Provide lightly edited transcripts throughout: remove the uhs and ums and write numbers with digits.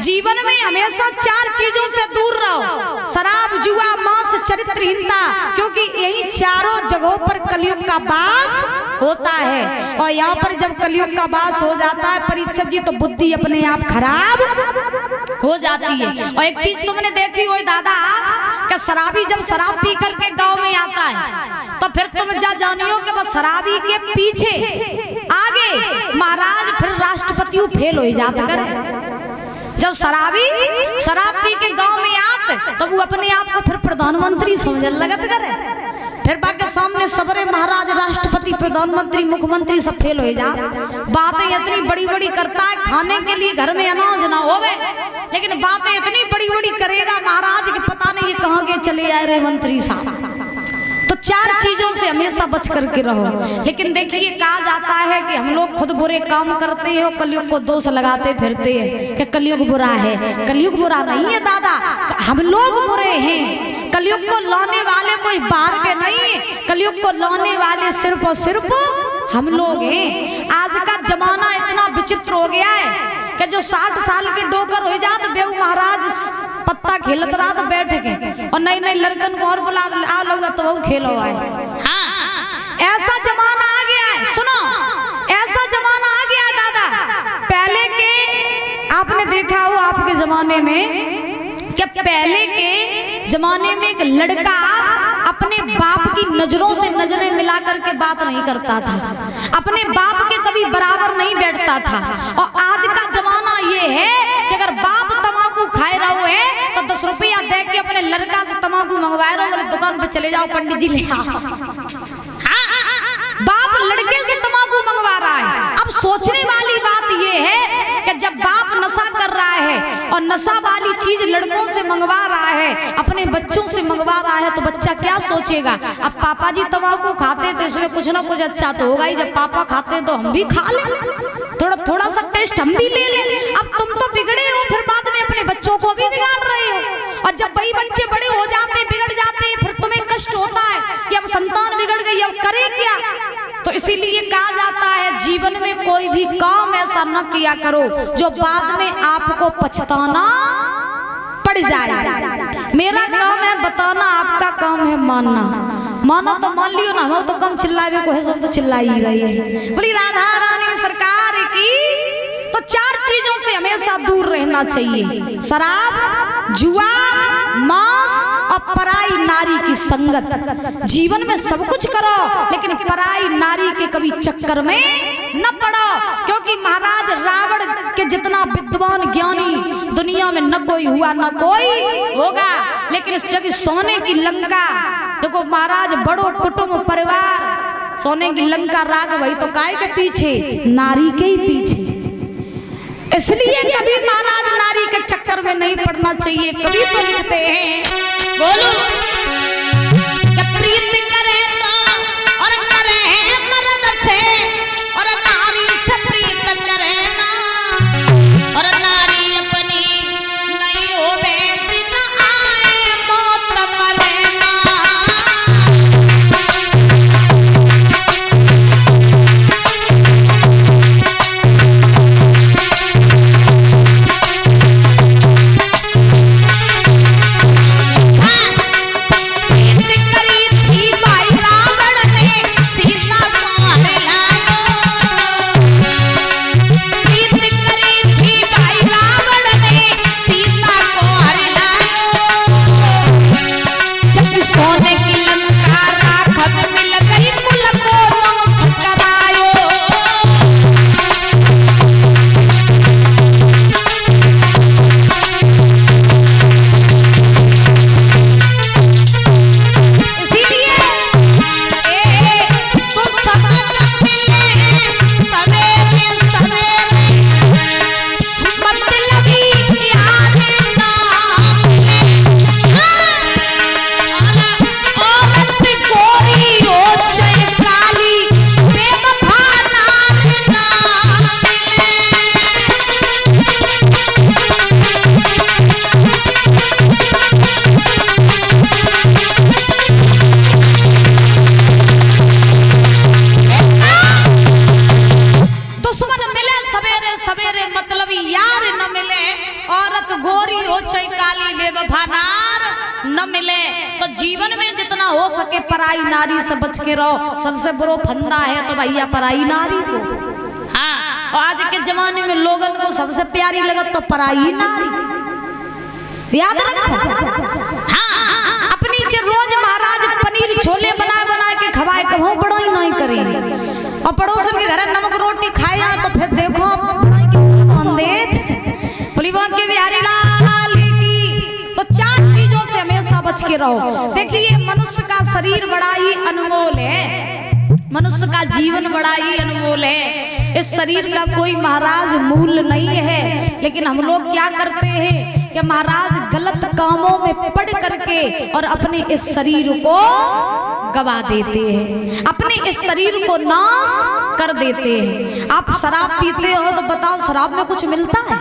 जीवन में हमेशा 4 चीजों से दूर रहो, शराब, जुआ, मांस, चरित्रहीनता, क्योंकि यही चारों जगहों पर कलयुग का वास होता है। और यहाँ पर जब कलयुग का वास हो जाता है परीक्षित जी, तो बुद्धि अपने आप खराब हो जाती है। और एक चीज तुमने देखी हो दादा, कि शराबी जब शराब पी करके गांव में आता है तो फिर तुम जानियो कि बस शराबी के पीछे आगे महाराज फिर राष्ट्रपति फेल हो जाता करे। जब शराबी शराब पी के गांव में आते तो वो अपने आप को फिर प्रधानमंत्री समझने लगत करे, फिर बाकी सामने सबरे महाराज, राष्ट्रपति, प्रधानमंत्री, मुख्यमंत्री सब फेल हो जा। बातें इतनी बड़ी बड़ी करता है, खाने के लिए घर में अनाज ना होवे, लेकिन बातें इतनी बड़ी बड़ी करेगा महाराज कि पता नहीं ये कहाँ के चले आए रे मंत्री साहब। तो 4 चीजों से हमेशा बच करके रहो। लेकिन देखिए कहा जाता है कि हम लोग खुद बुरे काम करते हैं और कलयुग को दोष लगाते फिरते हैं कि कलयुग बुरा है। कलयुग बुरा नहीं है दादा, हम लोग बुरे हैं। कलयुग को लाने वाले कोई बाहर के नहीं है, कलयुग को लाने वाले सिर्फ और सिर्फ हम लोग हैं। आज का जमाना इतना विचित्र हो गया है कि जो 60 साल के डोकर हो जाते बेऊ महाराज पत्ता खेलत रहा तो बैठ के, और नई नई लड़कन को और बुला आ लोगे तो वो खेलो आए। हाँ, ऐसा जमाना आ गया है। सुनो, ऐसा जमाना आ गया है दादा। पहले के आपने देखा हो आपके जमाने में कि पहले के जमाने में एक लड़का अपने बाप की नजरों से नजरें मिला करके बात नहीं करता था, अपने बाप के कभी बराबर नहीं बैठता था। और आज का जमाना ये है कि अगर बाप तम्बाकू खाए रहो है तो 10 रुपया दे के अपने लड़का से तम्बाकू मंगवाए रहो, बोले दुकान पे चले जाओ पंडित जी ले आओ। हाँ, बाप लड़के से तम्बाकू मंगवा रहा है। अब सोचने वाली बात ये है कि जब बाप नशा कर रहा है और नशा वाली चीज लड़कों से मंगवा रहा है, अपने बच्चों से मंगवा रहा है, तो बच्चा क्या सोचेगा? अब पापा जी तम्बाकू खाते तो इसमें कुछ ना कुछ अच्छा तो होगा ही, जब पापा खाते हैं तो हम भी खा लें, थोड़ा सा टेस्ट हम भी ले लें। अब तुम तो बिगड़े हो, फिर बाद में अपने बच्चों को भी बिगाड़ रहे हो। और जब वही बच्चे बड़े हो जाते हैं, बिगड़ जाते हैं, फिर तुम्हें कष्ट होता है कि अब संतान बिगड़ गई, अब करे क्या? तो इसीलिए कहा जाता है जीवन में कोई भी काम ऐसा न किया करो जो बाद में आपको पछताना पड़ जाए। मेरा काम है बताना, आपका काम है मानना। मानो तो मान लियो ना, वो तो कम चिल्लावे को है, तो चिल्ला ही रही है। बोली राधा रानी सरकार की। तो 4 चीजों से हमेशा दूर रहना चाहिए, शराब, जुआ, मांस और पराई नारी की संगत। जीवन में सब कुछ करो लेकिन पराई नारी के कभी चक्कर में न पड़ो, क्योंकि महाराज रावण के जितना विद्वान ज्ञानी दुनिया में न कोई हुआ न कोई होगा, लेकिन इस जगह सोने की लंका देखो महाराज, बड़ो कुटुंब परिवार, सोने की लंका राग वही तो काय के पीछे, नारी के ही पीछे। इसलिए कभी महाराज नारी के चक्कर में नहीं पड़ना चाहिए। कभी तो लिखते हैं, बोलो प्रीत करे तो और करे मर्द से, और नारी से प्रीत करे ना, और नारी अपनी नहीं होवे दिन आए मौत मरे ना। औरत गोरी हो चाहे काली बेवफा नार न मिले तो जीवन में जितना हो सके पराई नारी से बच के रहो। सबसे बुरा फंदा है तो भैया पराई नारी को। हाँ, और आज के जमाने में लोगन को सबसे प्यारी लगत तो पराई नारी, याद रखो। हाँ, अपनी रोज महाराज पनीर छोले बनाए बनाए के खवाए कभू बड़ाई नहीं करी, और पड़ोसन के घर नमक रोटी खाया तो फिर देखो बड़ाई की बोली के बिहारी लाल की। तो 4 चीजों से हमेशा बच के रहो। देखिए मनुष्य का शरीर बड़ा ही अनमोल है, मनुष्य का जीवन बड़ा ही अनमोल है। इस शरीर का कोई महाराज मूल्य नहीं है, लेकिन हम लोग क्या करते हैं कि महाराज गलत कामों में पड़ करके और अपने इस शरीर को गवा देते हैं, अपने इस शरीर को नाश कर देते हैं। आप शराब पीते हो तो बताओ शराब में कुछ मिलता है?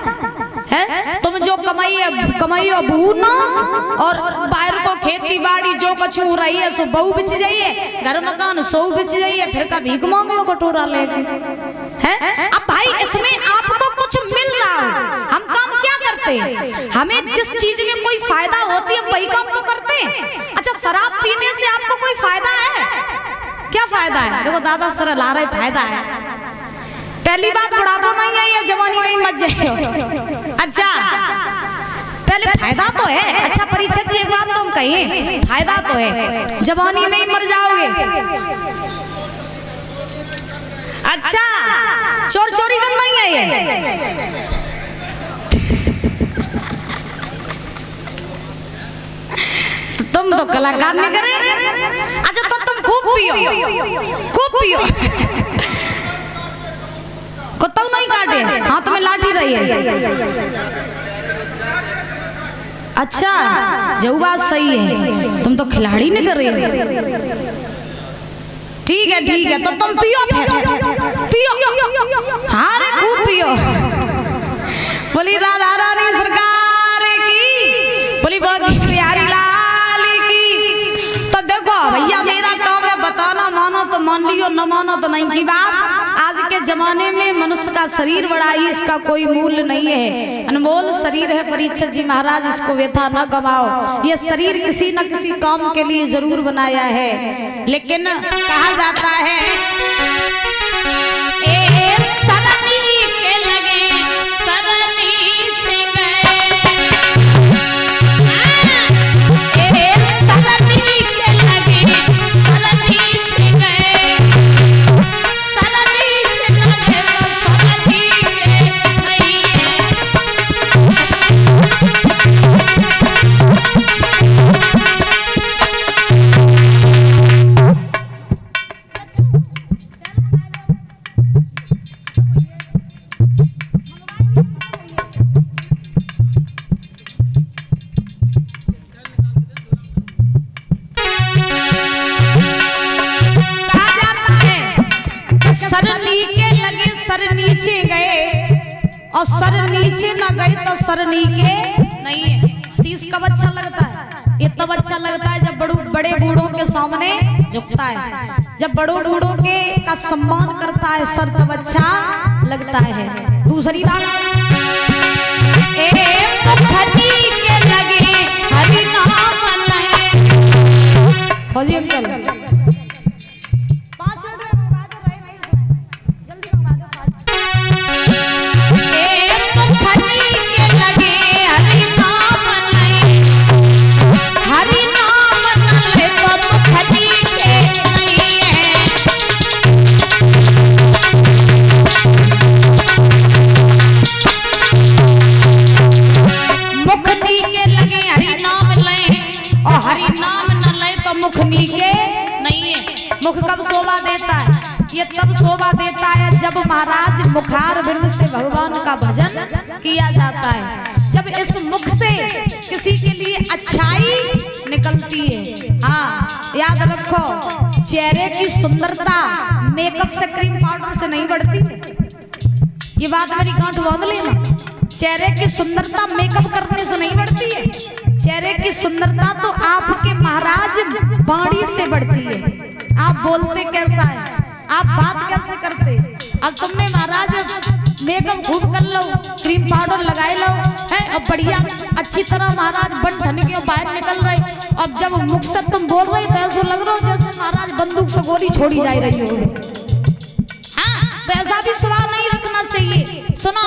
तुम जो कमाई बहू नाश, और बाहर को खेती बाड़ी जो कछु रही है सो बहू बिच जाइए, घर मकान सो बिच जाइए, फिर का भीख मांगो कटोरा लेके है। अब भाई इसमें आपको कुछ मिल रहा हो, हम काम क्या करते हैं? हमें जिस चीज में कोई फायदा होती है वही काम तो करते हैं। अच्छा, शराब पीने से आपको कोई फायदा है? क्या फायदा है? देखो दादा सर ला रहे फायदा है। पहली बात बुढ़ापा नहीं आई, अब जवानी में ही मत जाओ। अच्छा, पहले फायदा तो है। अच्छा परीक्षा जी एक बात तुम कहिए, फायदा तो है, जवानी में ही मर जाओगे। अच्छा, चोर चोरी तो नहीं है ये। तुम तो कलाकार नहीं करे। अच्छा तो तुम खूब पियो, खूब पियो। कुत्ता नहीं काटे, हाथ में लाठी रही है। अच्छा, जो बात सही है, तुम तो खिलाड़ी नहीं कर रही हो। ठीक है, तो तुम पियो, फिर पियो। हाँ रे खूब पियो। बोली राधा रानी सरकार की, बोली बिहारी लाल की। तो देखो भैया मेरा काम है बताना, मानो तो मान लियो, न मानो तो नहीं की बात। आज के जमाने में मनुष्य का शरीर बड़ा ही, इसका कोई मूल्य नहीं है, अनमोल शरीर है। परीक्षित जी महाराज इसको व्यथा न गवाओ। ये शरीर किसी न किसी काम के लिए जरूर बनाया है, लेकिन कहा जाता है सरनी के लगे सरनी से गए, सरनी के लगे सरनी से गए, सरनी से लगे तो सरनी के नहीं है। और सर नीचे न गए तो सर नीचे नहीं है। शीश कब अच्छा लगता है? ये तब अच्छा लगता है जब बड़े बूढ़ों के सामने झुकता है, जब बड़ों बूढ़ों के का सम्मान करता है सर तब अच्छा लगता है। दूसरी बात, के लगे हरि नाम नहीं। फौजी अंकल 5 मिनट में मंगा दो भाई, जल्दी मंगा दो 5। के लगे हरि नाम नहीं, हरि नाम नहीं तो खड़ी के नहीं है। मुखनी के लगे हरि नाम ले, और हरि नाम न ले तो मुखनी के नहीं है। मुख कब शोभा देता है? ये तब शोभा देता है जब महाराज मुखार बिंद से भगवान का भजन किया जाता है, जब इस मुख से किसी के लिए अच्छाई निकलती है। हाँ याद रखो, चेहरे की सुंदरता मेकअप से क्रीम पाउडर से नहीं बढ़ती है। ये बात मेरी गांठ बांध लेना। चेहरे की सुंदरता मेकअप करने से नहीं बढ़ती है। चेहरे की सुंदरता तो आपके महाराज वाणी से बढ़ती है। आप बोलते कैसा है, आप बात कैसे करते। अब तुमने महाराज मेकअप खूब कर लो, क्रीम पाउडर लगाए लो, है अब बढ़िया अच्छी तरह महाराज बन ठन के बाहर निकल रहे। अब जब मुख से तुम बोल रहे तो ऐसा लग रहा हो जैसे महाराज बंदूक से गोली छोड़ी जा रही हो। हाँ, तो ऐसा भी स्वभाव नहीं रखना चाहिए। सुनो,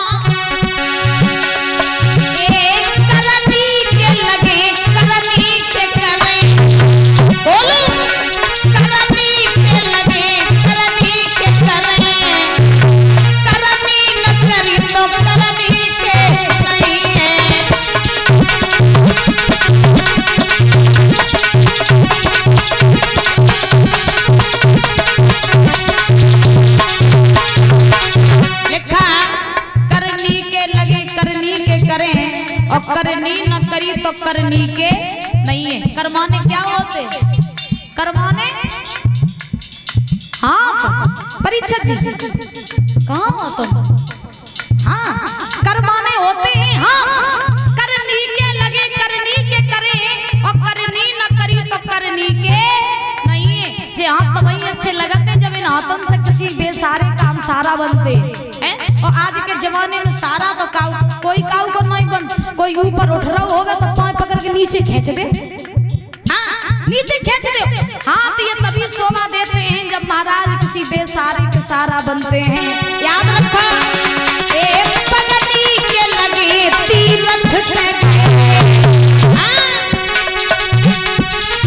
करनी न करी तो करनी के नहीं है। करमाने क्या होते? करमाने, हाँ तो परीक्षा जी कहाँ हो तुम? हाँ, करमाने होते हैं। हाँ, करनी के लगे करनी के करे और करनी न करी तो करनी के नहीं है। जे हाथ तो वही अच्छे लगते जब इन हाथों से किसी बेसारे काम सारा बनते हैं। और आज के जमाने में सारा तो कोई काऊ को नहीं बन, कोई ऊपर उठ रहा होवे तो पाँव पकड़ के नीचे खींच दे। हाँ, नीचे खींच दे। हाथ ये तभी शोभा देते हैं जब महाराज किसी बेसारे के सारा बनते हैं। याद रखो, एक पगड़ी के लगे तीरथ से हाँ,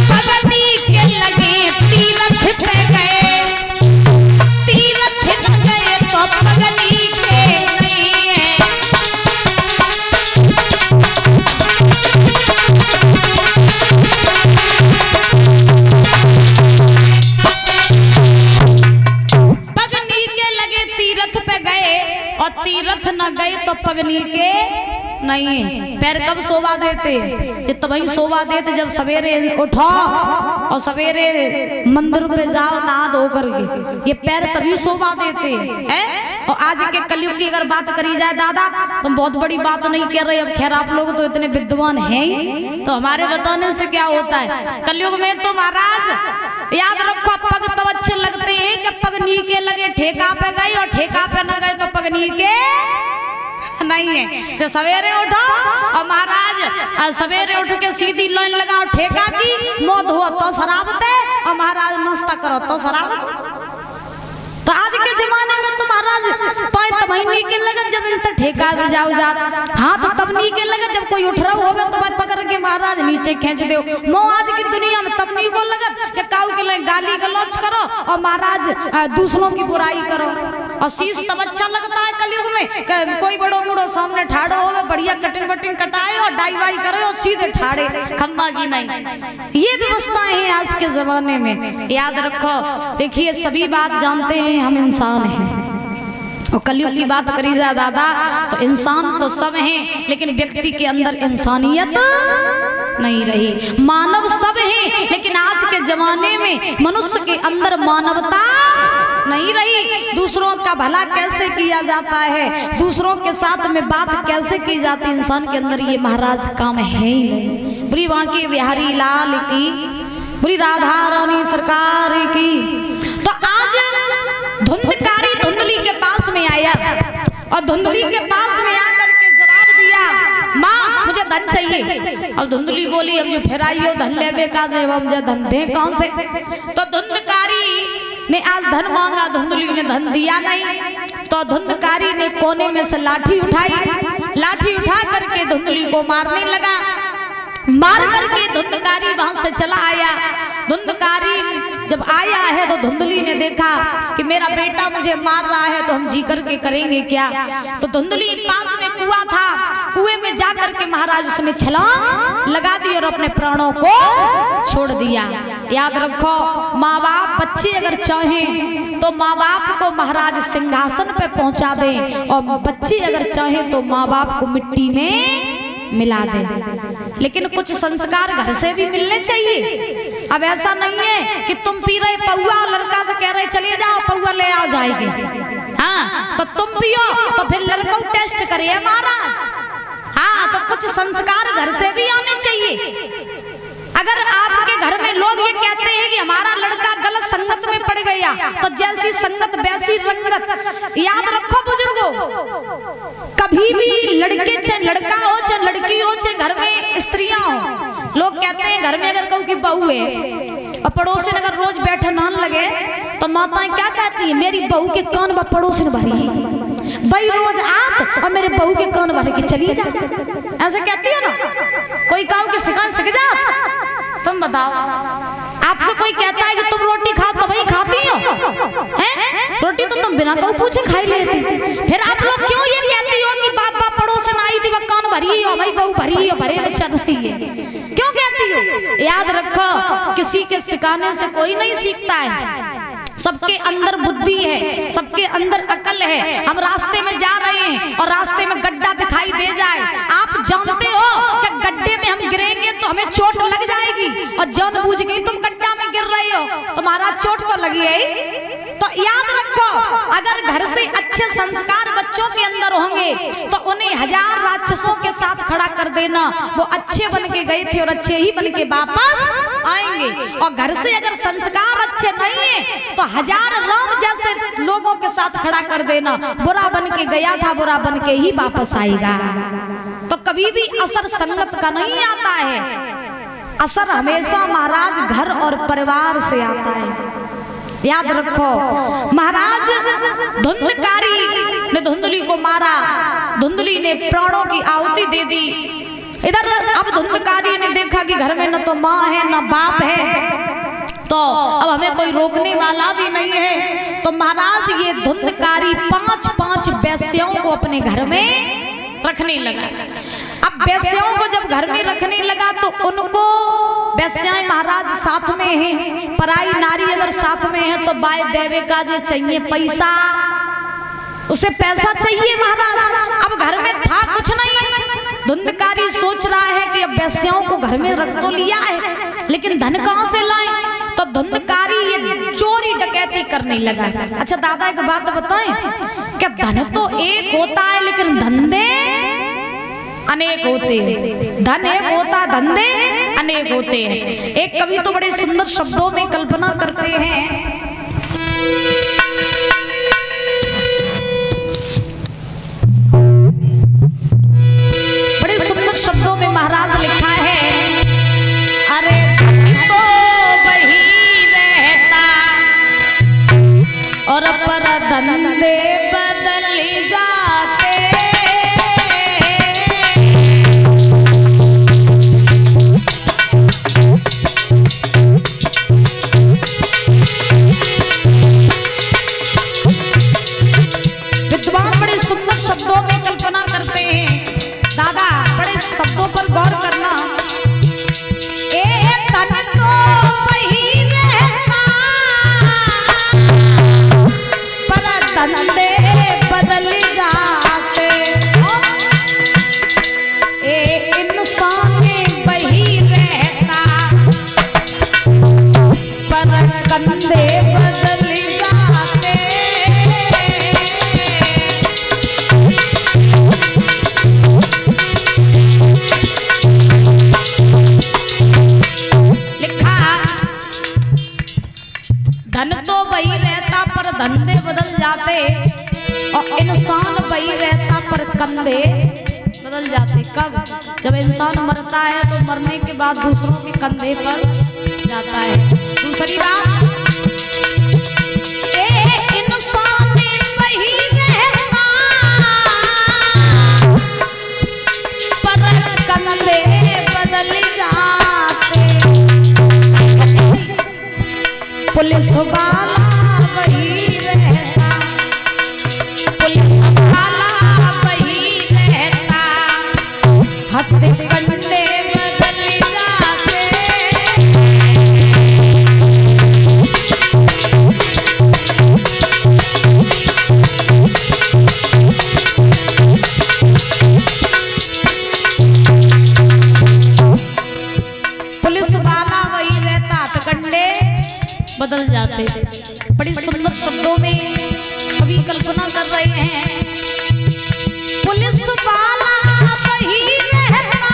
पगड़ी के लगे तीरथ पे गए, तीरथ न गए तो पगड़ी तीरथ न गए तो पगनी के नहीं है। पैर कब शोभा देते? ये तो भाई शोभा देते जब सवेरे उठो और सवेरे मंदिर पे जाओ नहा धो करके, ये पैर तभी शोभा देते हैं। और आज के कलयुग की अगर बात करी जाए दादा तो बहुत बड़ी बात नहीं कर रहे। अब खैर आप लोग तो इतने विद्वान हैं ही, तो हमारे बताने से क्या होता है। कलयुग में तो महाराज याद रखो, पग तो अच्छे लगते हैं कि पगनी के लगे ठेका पे गई और ठेका पे न गए तो पगनी के नहीं है। तो सवेरे उठो और महाराज सवेरे उठ के सीधी लाइन लगाओ ठेका की, मुंह धो तो शराबते और महाराज नाश्ता करो तो शराबते। तो आज के जमाने में तो महाराज पाँच महीने के लगे जब इन तक ठेका भी जाओ जात। हाँ, तो तब नहीं के लगे जब कोई उठ रहा होवे तो बात पकड़ के महाराज नीचे खींच दो। मोह आज की दुनिया में तब नहीं को लगत कि काऊ के लिए गाली गलौज करो और महाराज दूसरों की बुराई करो। और शीश तब अच्छा लगता है कलयुग में, कोई बड़ो बूढ़ो सामने ठाड़ो होवे, बढ़िया कटिंग वटिंग कटाए और डाई वाई करे और सीधे ठाड़े, खम्मा की नहीं। ये व्यवस्थाएं हैं आज के जमाने में। याद रखो, देखिए सभी बात जानते हैं, हम इंसान हैं। और कलयुग की बात करी जाए दादा तो इंसान तो सब हैं, लेकिन व्यक्ति के अंदर इंसानियत नहीं रही। मानव सब हैं, लेकिन आज के जमाने में मनुष्य के अंदर मानवता नहीं रही। दूसरों का भला कैसे किया जाता है, दूसरों के साथ में बात कैसे की जाती है, इंसान के अंदर ये महाराज काम है ही नहीं। बुरी वहां की बिहारी लाल की, बुरी राधा रानी सरकार की। तो आज धुंधकारी धुंधली के पास में आया और धुंधली के पास में आकर के जवाब दिया, माँ मुझे धन चाहिए। अब धुंधली बोली, अब जो फिराइयो धन लेवे का से, अब मुझे धन दे कौन से। तो धुंधकारी ने आज धन मांगा, धुंधली ने धन दिया नहीं। तो धुंधकारी ने कोने में से लाठी उठाई, लाठी उठा करके धुंधली को मारने लगा। मार करके धुंधकारी वहां से चला आया। धुंधकारी जब आया है तो धुंधली ने देखा कि मेरा बेटा मुझे मार रहा है, तो हम जी करके करेंगे क्या। तो धुंधली पास में कुआं था, कुएं में जाकर के महाराज उसने छलांग लगा दी और अपने प्राणों को छोड़ दिया। याद रखो, माँ बाप बच्चे अगर चाहें तो माँ बाप को महाराज सिंहासन पे पहुंचा दें, और बच्चे अगर चाहें तो माँ बाप को मिट्टी में मिला दे। लेकिन कुछ संस्कार घर से भी मिलने चाहिए। अब ऐसा नहीं है कि तुम पी रहे पौआ और लड़का से कह रहे चलिए जाओ पौआ ले आओ जाएगी। हाँ, तो तुम पियो तो फिर लड़का टेस्ट करे महाराज। हाँ, तो कुछ संस्कार घर से भी आने चाहिए। अगर आपके घर में लोग ये कहते हैं कि हमारा लड़का गलत संगत में पड़ गया तो जैसी संगत वैसी रंगत। याद रखो बुजुर्गों, कभी भी लड़के चाहे लड़का हो चाहे लड़की हो चाहे घर में स्त्रियां हो, लोग कहते हैं घर में अगर कहूँ की बहू है और पड़ोसन अगर रोज बैठे नहान लगे तो माताएं क्या कहती है, मेरी बहू के कान व पड़ोसन भरी भाई रोज आत और मेरे बहू के कान भर के चली जा, ऐसे कहती है ना। कोई कहो कि सिखा सिख जा, तुम बताओ, आपसे कोई कहता है कि तुम रोटी खाओ तो वही खाती हो हैं? रोटी तो तुम बिना कहू पूछे खाई लेती, फिर आप लोग क्यों ये कहती हो कि बाप बाप पड़ोसन आई थी वह कान भरी हो भाई बहू भरी हो भरे में चल रही है, क्यों कहती हो? याद रखो किसी के सिखाने से कोई नहीं सीखता है, सबके अंदर बुद्धि है, सबके अंदर अकल है। हम रास्ते में जा रहे हैं और रास्ते में गड्ढा दिखाई दे जाए, आप जानते हो कि गड्ढे में हम गिरेंगे तो हमें चोट लग जाएगी और जानबूझ के तुम गड्ढा में गिर रहे हो, तुम्हारा चोट तो लगी है। तो याद रखो अगर घर से अच्छे संस्कार बच्चों के अंदर होंगे तो उन्हें हजार राक्षसों के साथ खड़ा कर देना, वो अच्छे बन के गए थे और अच्छे ही बन के वापस आएंगे। और घर से अगर संस्कार अच्छे नहीं है तो हजार राम जैसे लोगों के साथ खड़ा कर देना, बुरा बन के गया था बुरा बन के ही वापस आएगा। तो कभी भी असर संगत का नहीं आता है, असर हमेशा महाराज घर और परिवार से आता है। याद रखो महाराज धुंधकारी ने धुंधली को मारा, धुंधली ने प्राणों की आहुति दे दी। इधर अब धुंधकारी ने देखा कि घर में न तो माँ है न बाप है, तो अब हमें कोई रोकने वाला भी नहीं है। तो महाराज ये धुंधकारी 5-5 वेश्याओं को अपने घर में रखने लगा। अब वेश्याओं को जब घर में रखने लगा तो उनको वेश्याएं महाराज साथ में हैं, पराई नारी अगर साथ में है तो बाय देवे का जे चाहिए पैसा, उसे पैसा चाहिए महाराज। अब घर में था कुछ नहीं, धुंधकारी सोच रहा है कि अब वेश्याओं को घर में रख तो लिया है लेकिन धन कहां से लाएं, तो धुंधकारी ये चोरी डकैती करने लगा। अच्छा दादा एक बात बताएं, क्या धन तो एक होता है लेकिन धंधे अनेक होते हैं, धन एक होता धंधे अनेक होते हैं। एक कवि तो बड़े सुंदर शब्दों में कल्पना करते हैं, बड़े सुंदर शब्दों में महाराज लिखा है, अरे तो वही रहता और पर धंधे बदल जाते। विद्वान बड़े सुंदर शब्दों में कल्पना करते हैं, दादा बड़े शब्दों पर गौर करना। धन तो वही रहता पर धंधे बदल जाते, इंसान वही रहता पर कंधे बदल जाते। धन तो वही रहता पर धंधे बदल जाते और इंसान वही रहता पर कंधे बदल जाते। कब? जब इंसान मरता है तो मरने के बाद दूसरों के कंधे पर जाता है। दूसरी बात, इंसान वही रहता पर कंधे बदल जाते। पुलिस वाला वही रहता, पुलिस वाला वही रहता, हत्थे कंडे बदल जाते। पुलिस वाला वही रहता, हथकंडे बदल जाते। बड़ी सुंदर शब्दों में कवि कल्पना कर रहे हैं, पुलिस वाला वही रहता,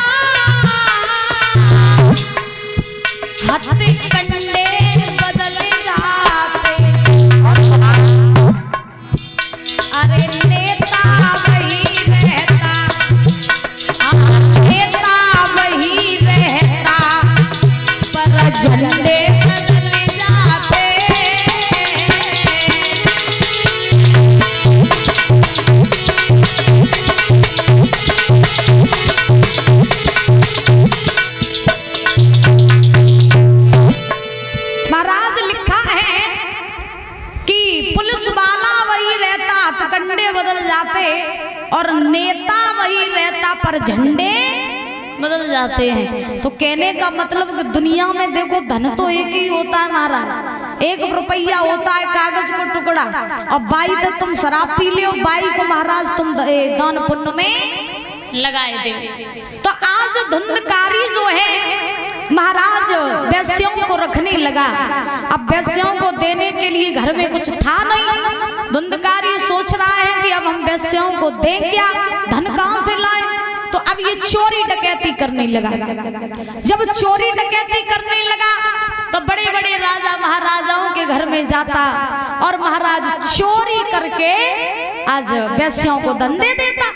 हत्थे कंडे बदल जाते। बदल जाते हैं। तो कहने का मतलब कि दुनिया में देखो धन तो एक ही होता है महाराज, 1 रुपया होता है कागज को टुकड़ा, और बाई तो तुम शराब पी ले, बाई को महाराज तुम दान पुण्य में लगाए दे। तो आज धुंधकारी जो है महाराज वैश्यों को रखने लगा। अब वैश्यों को देने के लिए घर में कुछ था नहीं। धुंधकारी सोच रहा है कि अब हम वैश्यों को दें क्या, धन कहां से लाएं। तो अब ये चोरी डकैती करने लगा। जब चोरी डकैती करने लगा तो बड़े बड़े राजा महाराजाओं के घर में जाता और महाराज चोरी करके आज वैश्यों को धंधे देता।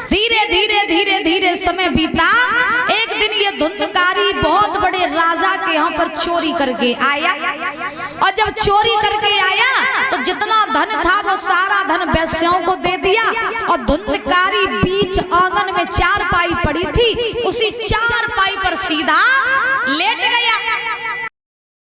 धीरे धीरे धीरे धीरे समय बीता। एक दिन ये धुंधकारी बहुत बड़े राजा के यहाँ पर चोरी करके आया, और जब चोरी करके आया तो जितना धन था वो सारा धन वैश्यों को दे दिया। और धुंधकारी बीच आंगन में 4 पाई पड़ी थी, उसी 4 पाई पर सीधा लेट गया।